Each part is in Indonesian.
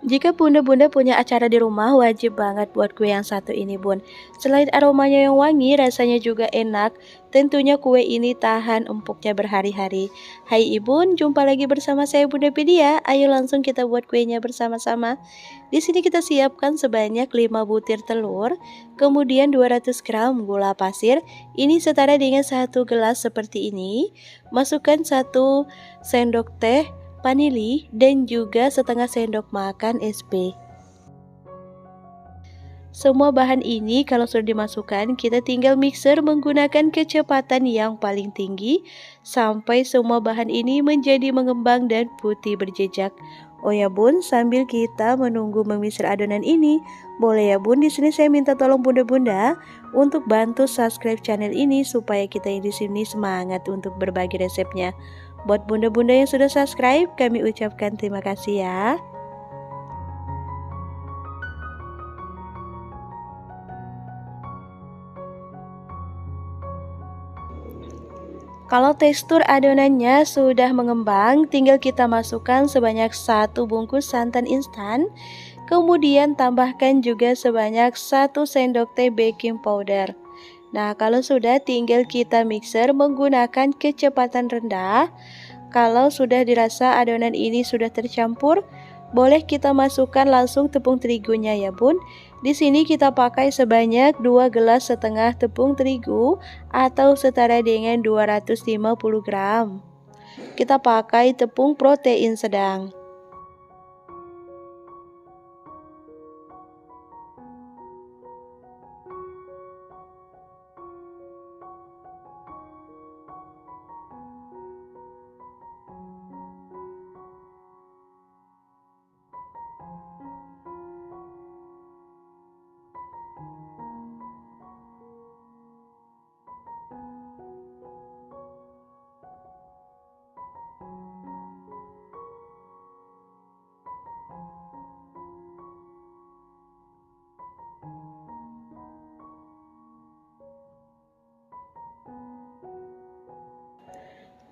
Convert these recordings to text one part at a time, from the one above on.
Jika bunda-bunda punya acara di rumah, wajib banget buat kue yang satu ini, Bun. Selain aromanya yang wangi, rasanya juga enak. Tentunya kue ini tahan empuknya berhari-hari. Hai Ibun, jumpa lagi bersama saya Bunda Pedia. Ayo langsung kita buat kuenya bersama-sama. Di sini kita siapkan sebanyak 5 butir telur, kemudian 200 gram gula pasir. Ini setara dengan 1 gelas seperti ini. Masukkan 1 sendok teh vanili dan juga setengah sendok makan SP. Semua bahan ini kalau sudah dimasukkan, kita tinggal mixer menggunakan kecepatan yang paling tinggi sampai semua bahan ini menjadi mengembang dan putih berjejak. Oh ya Bun, sambil kita menunggu memisir adonan ini, boleh ya Bun, di sini saya minta tolong bunda-bunda untuk bantu subscribe channel ini supaya kita di sini semangat untuk berbagi resepnya. Buat bunda-bunda yang sudah subscribe, kami ucapkan terima kasih ya. Kalau tekstur adonannya sudah mengembang, tinggal kita masukkan sebanyak 1 bungkus santan instan. Kemudian tambahkan juga sebanyak 1 sendok teh baking powder. Nah, kalau sudah tinggal kita mixer menggunakan kecepatan rendah. Kalau sudah dirasa adonan ini sudah tercampur, boleh kita masukkan langsung tepung terigunya ya Bun. Di sini kita pakai sebanyak 2,5 gelas tepung terigu atau setara dengan 250 gram. Kita pakai tepung protein sedang.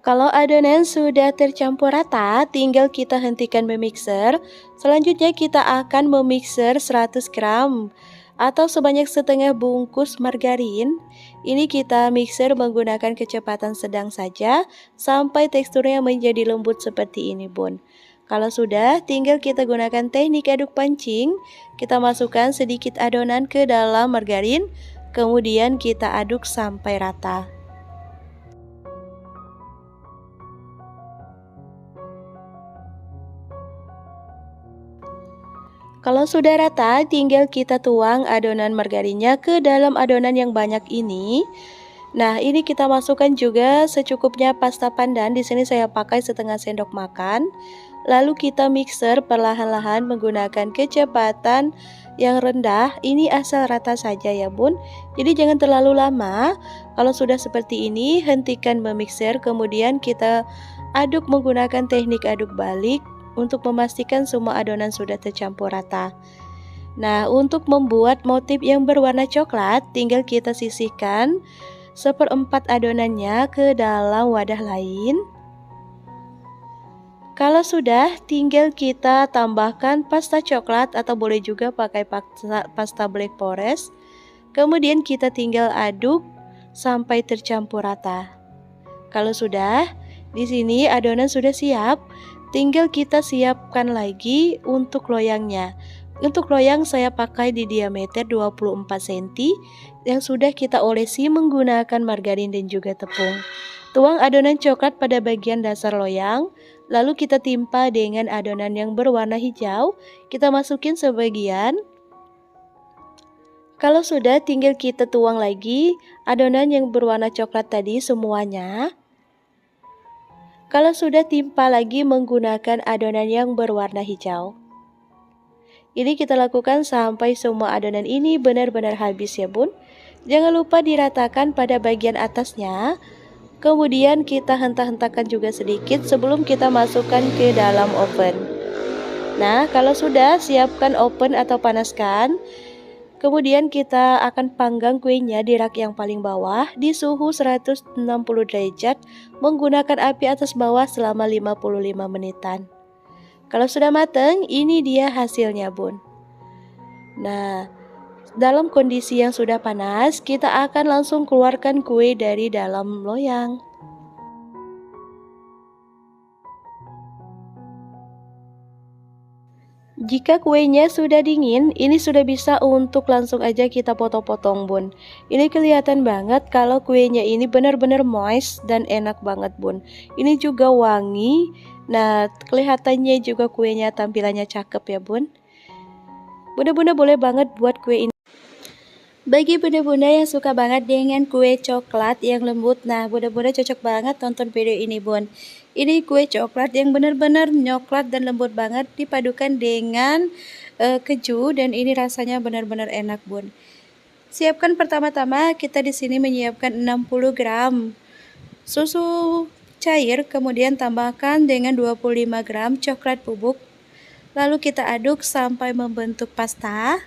Kalau adonan sudah tercampur rata, tinggal kita hentikan memixer. Selanjutnya kita akan memixer 100 gram atau sebanyak setengah bungkus margarin. Ini kita mixer menggunakan kecepatan sedang saja sampai teksturnya menjadi lembut seperti ini Bun. Kalau sudah, tinggal kita gunakan teknik aduk pancing. Kita masukkan sedikit adonan ke dalam margarin, kemudian kita aduk sampai rata. Kalau sudah rata, tinggal kita tuang adonan margarinnya ke dalam adonan yang banyak ini. Nah, ini kita masukkan juga secukupnya pasta pandan. Di sini saya pakai setengah sendok makan. Lalu kita mixer perlahan-lahan menggunakan kecepatan yang rendah. Ini asal rata saja ya Bun. Jadi jangan terlalu lama. Kalau sudah seperti ini, hentikan memixer. Kemudian kita aduk menggunakan teknik aduk balik untuk memastikan semua adonan sudah tercampur rata. Nah, untuk membuat motif yang berwarna coklat, tinggal kita sisihkan 1/4 adonannya ke dalam wadah lain. Kalau sudah, tinggal kita tambahkan pasta coklat atau boleh juga pakai pasta black forest. Kemudian kita tinggal aduk sampai tercampur rata. Kalau sudah, di sini adonan sudah siap. Tinggal kita siapkan lagi untuk loyangnya. Untuk loyang saya pakai di diameter 24 cm yang sudah kita olesi menggunakan margarin dan juga tepung. Tuang adonan coklat pada bagian dasar loyang, lalu kita timpa dengan adonan yang berwarna hijau. Kita masukin sebagian. Kalau sudah, tinggal kita tuang lagi adonan yang berwarna coklat tadi semuanya. Kalau sudah, timpa lagi menggunakan adonan yang berwarna hijau. Ini kita lakukan sampai semua adonan ini benar-benar habis ya Bun. Jangan lupa diratakan pada bagian atasnya. Kemudian kita hentak-hentakan juga sedikit sebelum kita masukkan ke dalam oven. Nah, kalau sudah, siapkan oven atau panaskan. Kemudian kita akan panggang kuenya di rak yang paling bawah di suhu 160 derajat menggunakan api atas bawah selama 55 menitan. Kalau sudah matang, ini dia hasilnya, Bun. Nah, dalam kondisi yang sudah panas, kita akan langsung keluarkan kue dari dalam loyang. Jika kuenya sudah dingin, ini sudah bisa untuk langsung aja kita potong-potong, Bun. Ini kelihatan banget kalau kuenya ini benar-benar moist dan enak banget, Bun. Ini juga wangi. Nah, kelihatannya juga kuenya tampilannya cakep ya, Bun. Bunda-bunda boleh banget buat kue ini. Bagi bunda-bunda yang suka banget dengan kue coklat yang lembut, nah bunda-bunda cocok banget tonton video ini, Bun. Ini kue coklat yang benar-benar nyoklat dan lembut banget dipadukan dengan keju, dan ini rasanya benar-benar enak, Bun. Siapkan pertama-tama kita di sini menyiapkan 60 gram susu cair, kemudian tambahkan dengan 25 gram coklat bubuk. Lalu kita aduk sampai membentuk pasta.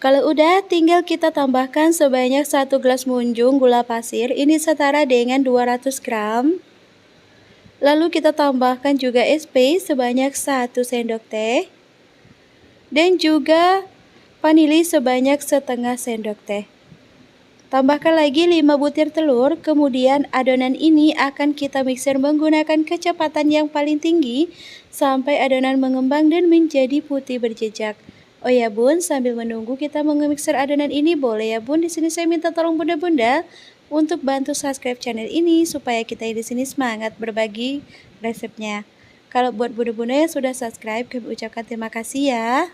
Kalau udah, tinggal kita tambahkan sebanyak 1 gelas munjung gula pasir, ini setara dengan 200 gram. Lalu kita tambahkan juga SP sebanyak 1 sendok teh. Dan juga vanili sebanyak setengah sendok teh. Tambahkan lagi 5 butir telur, kemudian adonan ini akan kita mixer menggunakan kecepatan yang paling tinggi sampai adonan mengembang dan menjadi putih berjejak. Oh ya, Bun, sambil menunggu kita mengemixer adonan ini, boleh ya, Bun, di sini saya minta tolong bunda-bunda untuk bantu subscribe channel ini supaya kita di sini semangat berbagi resepnya. Kalau buat bunda-bunda yang sudah subscribe, kami ucapkan terima kasih ya.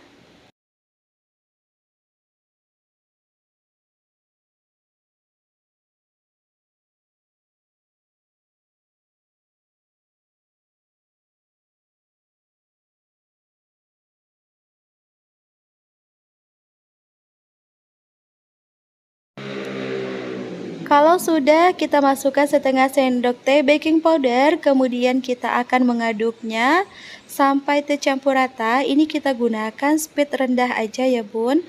Kalau sudah, kita masukkan setengah sendok teh baking powder, kemudian kita akan mengaduknya sampai tercampur rata. Ini kita gunakan speed rendah aja ya, Bun.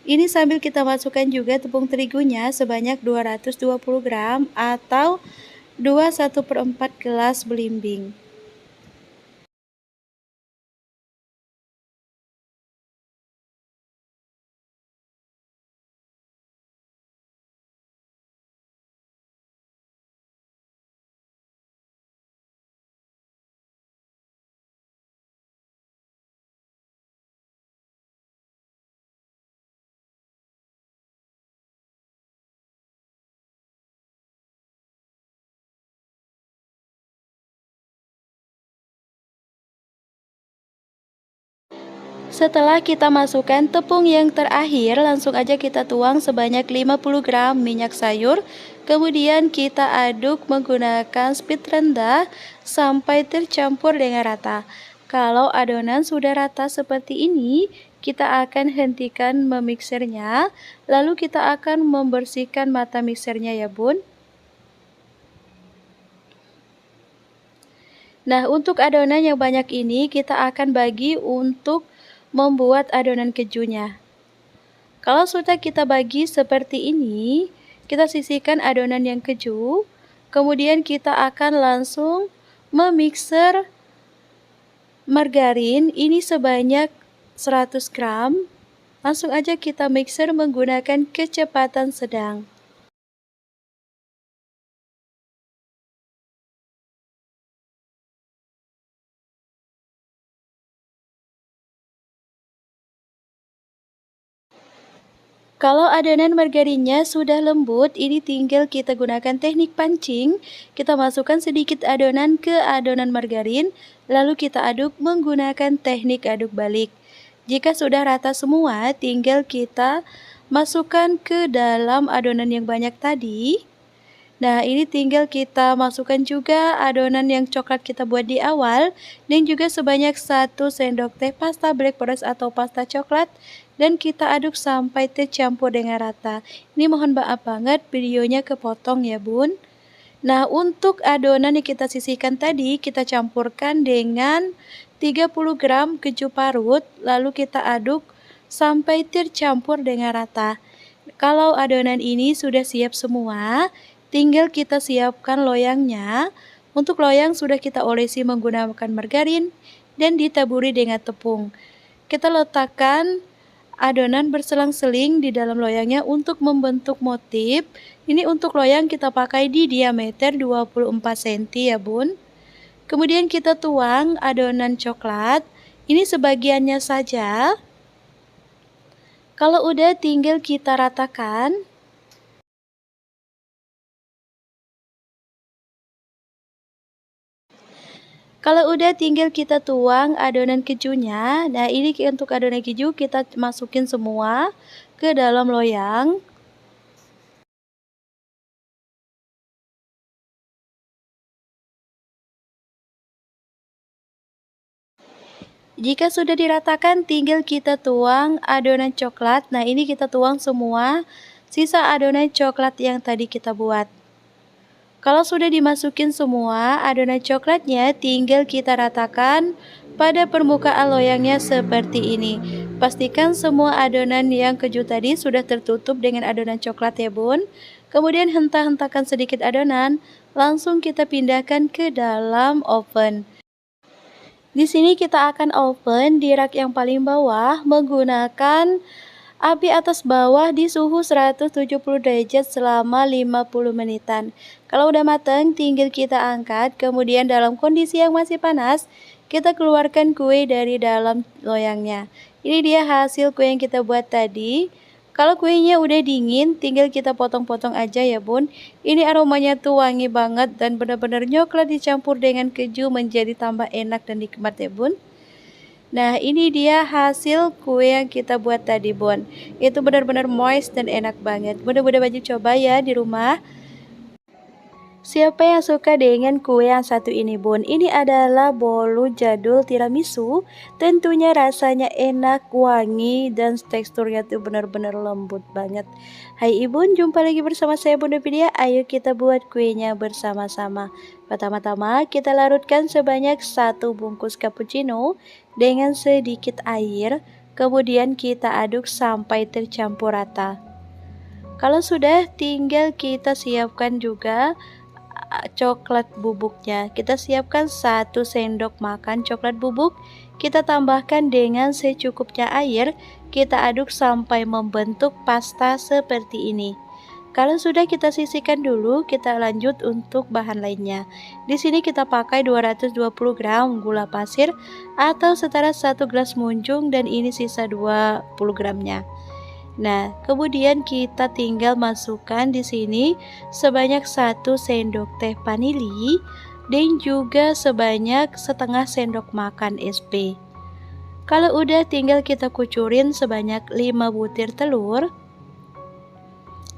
Ini sambil kita masukkan juga tepung terigunya sebanyak 220 gram atau 2/1/4 gelas belimbing. Setelah kita masukkan tepung yang terakhir, langsung aja kita tuang sebanyak 50 gram minyak sayur. Kemudian kita aduk menggunakan speed rendah sampai tercampur dengan rata. Kalau adonan sudah rata seperti ini, kita akan hentikan memixernya. Lalu kita akan membersihkan mata mixernya ya, Bun. Nah, untuk adonan yang banyak ini kita akan bagi untuk membuat adonan kejunya. Kalau sudah kita bagi seperti ini, kita sisihkan adonan yang keju, kemudian kita akan langsung memixer margarin ini sebanyak 100 gram. Langsung aja kita mixer menggunakan kecepatan sedang. Kalau adonan margarinnya sudah lembut, ini tinggal kita gunakan teknik pancing. Kita masukkan sedikit adonan ke adonan margarin, lalu kita aduk menggunakan teknik aduk balik. Jika sudah rata semua, tinggal kita masukkan ke dalam adonan yang banyak tadi. Nah, ini tinggal kita masukkan juga adonan yang coklat kita buat di awal, dan juga sebanyak 1 sendok teh pasta black forest atau pasta coklat, dan kita aduk sampai tercampur dengan rata. Ini mohon maaf banget videonya kepotong ya, Bun. Nah, untuk adonan yang kita sisihkan tadi, kita campurkan dengan 30 gram keju parut, lalu kita aduk sampai tercampur dengan rata. Kalau adonan ini sudah siap semua, tinggal kita siapkan loyangnya. Untuk loyang sudah kita olesi menggunakan margarin dan ditaburi dengan tepung. Kita letakkan adonan berselang-seling di dalam loyangnya untuk membentuk motif. Ini untuk loyang kita pakai di diameter 24 cm ya bun. Kemudian kita tuang adonan coklat. Ini sebagiannya saja. Kalau udah tinggal kita ratakan. Kalau udah tinggal kita tuang adonan kejunya. Nah, ini untuk adonan keju kita masukin semua ke dalam loyang. Jika sudah diratakan, tinggal kita tuang adonan coklat. Nah, ini kita tuang semua sisa adonan coklat yang tadi kita buat. Kalau sudah dimasukin semua adonan coklatnya, tinggal kita ratakan pada permukaan loyangnya seperti ini. Pastikan semua adonan yang keju tadi sudah tertutup dengan adonan coklat ya bun. Kemudian hentak-hentakan sedikit adonan, langsung kita pindahkan ke dalam oven. Di sini kita akan oven di rak yang paling bawah menggunakan api atas bawah di suhu 170 derajat selama 50 menitan. Kalau udah matang, tinggal kita angkat. Kemudian dalam kondisi yang masih panas, kita keluarkan kue dari dalam loyangnya. Ini dia hasil kue yang kita buat tadi. Kalau kuenya udah dingin, tinggal kita potong-potong aja ya bun. Ini aromanya tuh wangi banget dan benar-benar coklat dicampur dengan keju menjadi tambah enak dan nikmat ya bun. Nah, ini dia hasil kue yang kita buat tadi, Bun. Itu benar-benar moist dan enak banget. Mudah-mudahan wajib coba ya di rumah. Siapa yang suka dengan kue yang satu ini, Bun? Ini adalah bolu jadul tiramisu. Tentunya rasanya enak, wangi, dan teksturnya tuh benar-benar lembut banget. Hai Ibu, jumpa lagi bersama saya Bunda Vidya. Ayo kita buat kuenya bersama-sama. Pertama-tama kita larutkan sebanyak 1 bungkus cappuccino dengan sedikit air. Kemudian kita aduk sampai tercampur rata. Kalau sudah, tinggal kita siapkan juga coklat bubuknya. Kita siapkan 1 sendok makan coklat bubuk. Kita tambahkan dengan secukupnya air. Kita aduk sampai membentuk pasta seperti ini. Kalau sudah kita sisihkan dulu, kita lanjut untuk bahan lainnya. Di sini kita pakai 220 gram gula pasir atau setara 1 gelas munjung dan ini sisa 20 gramnya. Nah, kemudian kita tinggal masukkan di sini sebanyak 1 sendok teh vanili dan juga sebanyak setengah sendok makan SP. Kalau udah tinggal kita kucurin sebanyak 5 butir telur.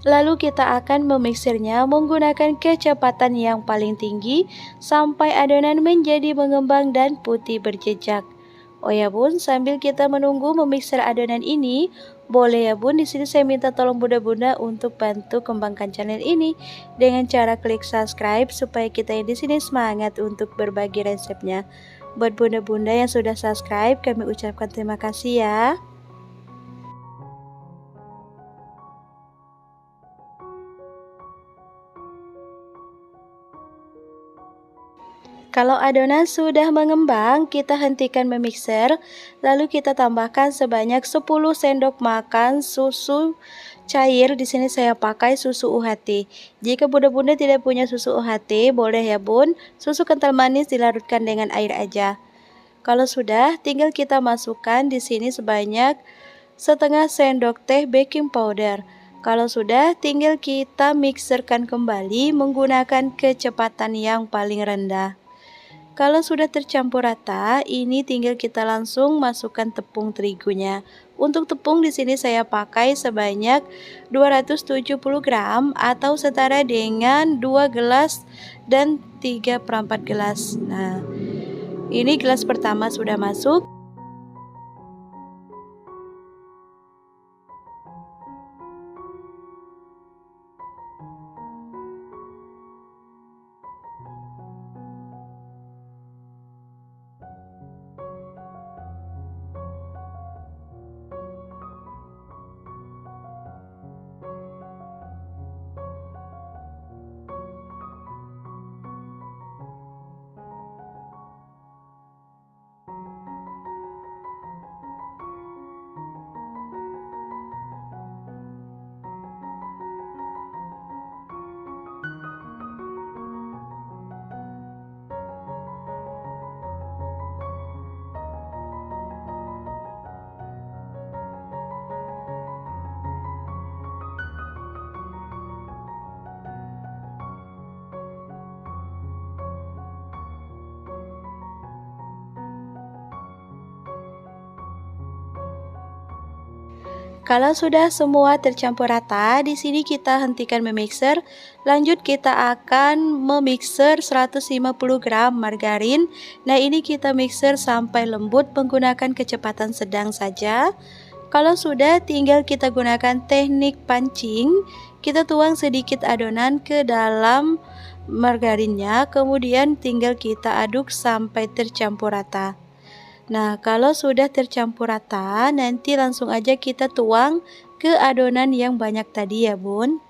Lalu kita akan memixernya menggunakan kecepatan yang paling tinggi sampai adonan menjadi mengembang dan putih berjejak. Oh ya bun, sambil kita menunggu memixer adonan ini, boleh ya bun, di sini saya minta tolong bunda-bunda untuk bantu kembangkan channel ini dengan cara klik subscribe supaya kita di sini semangat untuk berbagi resepnya. Buat bunda-bunda yang sudah subscribe, kami ucapkan terima kasih ya. Kalau adonan sudah mengembang, kita hentikan memixer, lalu kita tambahkan sebanyak 10 sendok makan susu cair. Di sini saya pakai susu UHT. Jika bunda-bunda tidak punya susu UHT, boleh ya bun, susu kental manis dilarutkan dengan air aja. Kalau sudah, tinggal kita masukkan di sini sebanyak setengah sendok teh baking powder. Kalau sudah, tinggal kita mixerkan kembali menggunakan kecepatan yang paling rendah. Kalau sudah tercampur rata, ini tinggal kita langsung masukkan tepung terigunya. Untuk tepung di sini saya pakai sebanyak 270 gram atau setara dengan 2 gelas dan 3/4 gelas. Nah, ini gelas pertama sudah masuk. Kalau sudah semua tercampur rata, di sini kita hentikan memixer. Lanjut kita akan memixer 150 gram margarin. Nah, ini kita mixer sampai lembut menggunakan kecepatan sedang saja. Kalau sudah, tinggal kita gunakan teknik pancing. Kita tuang sedikit adonan ke dalam margarinnya, kemudian tinggal kita aduk sampai tercampur rata. Nah, kalau sudah tercampur rata, nanti langsung aja kita tuang ke adonan yang banyak tadi ya, Bun.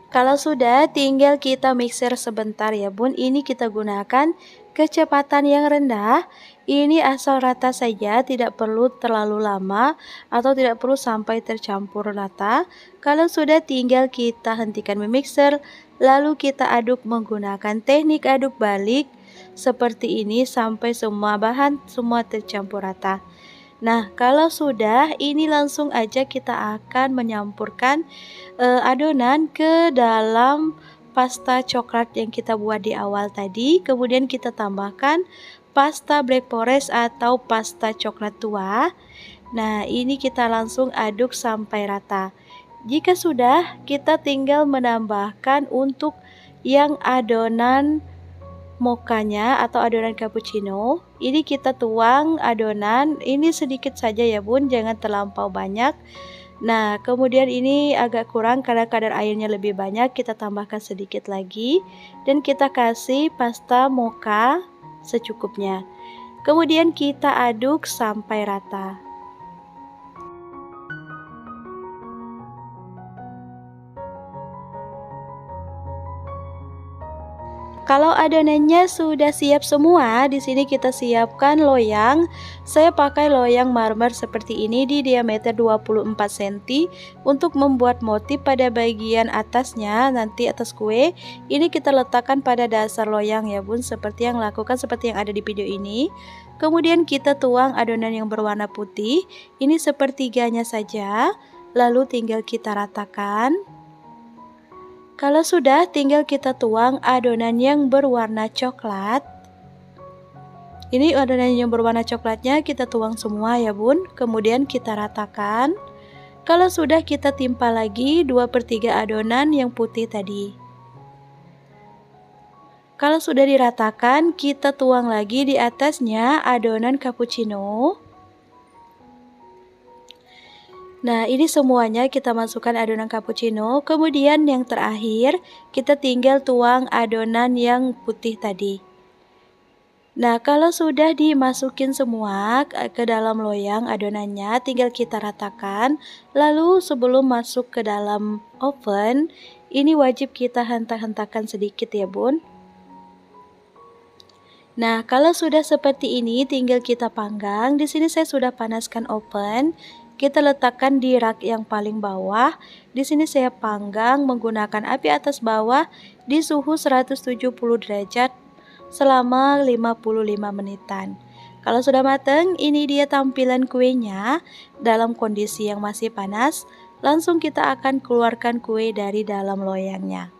Kalau sudah, tinggal kita mixer sebentar ya, Bun. Ini kita gunakan kecepatan yang rendah. Ini asal rata saja, tidak perlu terlalu lama atau tidak perlu sampai tercampur rata. Kalau sudah, tinggal kita hentikan memixer, lalu kita aduk menggunakan teknik aduk balik seperti ini sampai semua bahan semua tercampur rata. Nah, kalau sudah, ini langsung aja kita akan menyampurkan adonan ke dalam pasta coklat yang kita buat di awal tadi. Kemudian kita tambahkan pasta black forest atau pasta coklat tua. Nah, ini kita langsung aduk sampai rata. Jika sudah, kita tinggal menambahkan untuk yang adonan mokanya atau adonan cappuccino. Ini kita tuang adonan, ini sedikit saja ya, Bun, jangan terlampau banyak. Nah, kemudian ini agak kurang karena kadar airnya lebih banyak, kita tambahkan sedikit lagi dan kita kasih pasta mocha secukupnya. Kemudian kita aduk sampai rata. Kalau adonannya sudah siap semua, di sini kita siapkan loyang. Saya pakai loyang marmer seperti ini di diameter 24 cm untuk membuat motif pada bagian atasnya. Nanti atas kue ini kita letakkan pada dasar loyang ya, Bun, seperti yang lakukan seperti yang ada di video ini. Kemudian kita tuang adonan yang berwarna putih. Ini sepertiganya saja. Lalu tinggal kita ratakan. Kalau sudah, tinggal kita tuang adonan yang berwarna coklat. Ini adonan yang berwarna coklatnya kita tuang semua ya, Bun. Kemudian kita ratakan. Kalau sudah, kita timpa lagi 2/3 adonan yang putih tadi. Kalau sudah diratakan, kita tuang lagi di atasnya adonan cappuccino. Nah, ini semuanya kita masukkan adonan cappuccino. Kemudian yang terakhir, kita tinggal tuang adonan yang putih tadi. Nah, kalau sudah dimasukin semua ke dalam loyang adonannya, tinggal kita ratakan. Lalu sebelum masuk ke dalam oven, ini wajib kita hentak-hentakan sedikit ya, Bun. Nah, kalau sudah seperti ini, tinggal kita panggang. Di sini saya sudah panaskan oven. Kita letakkan di rak yang paling bawah. Di sini saya panggang menggunakan api atas bawah di suhu 170 derajat selama 55 menitan. Kalau sudah matang, ini dia tampilan kuenya dalam kondisi yang masih panas. Langsung kita akan keluarkan kue dari dalam loyangnya.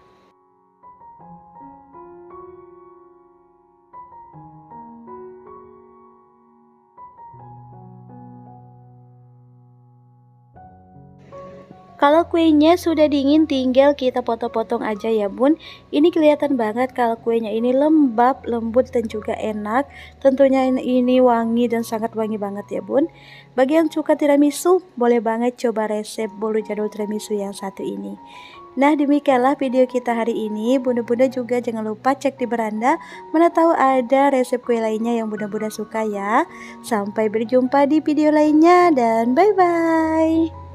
Kalau kuenya sudah dingin, tinggal kita potong-potong aja ya, Bun. Ini kelihatan banget kalau kuenya ini lembab, lembut dan juga enak. Tentunya ini wangi dan sangat wangi banget ya, Bun. Bagi yang suka tiramisu, boleh banget coba resep bolu jadul tiramisu yang satu ini. Nah, demikianlah video kita hari ini. Bunda-bunda juga jangan lupa cek di beranda, mana tahu ada resep kue lainnya yang bunda-bunda suka ya. Sampai berjumpa di video lainnya dan bye-bye.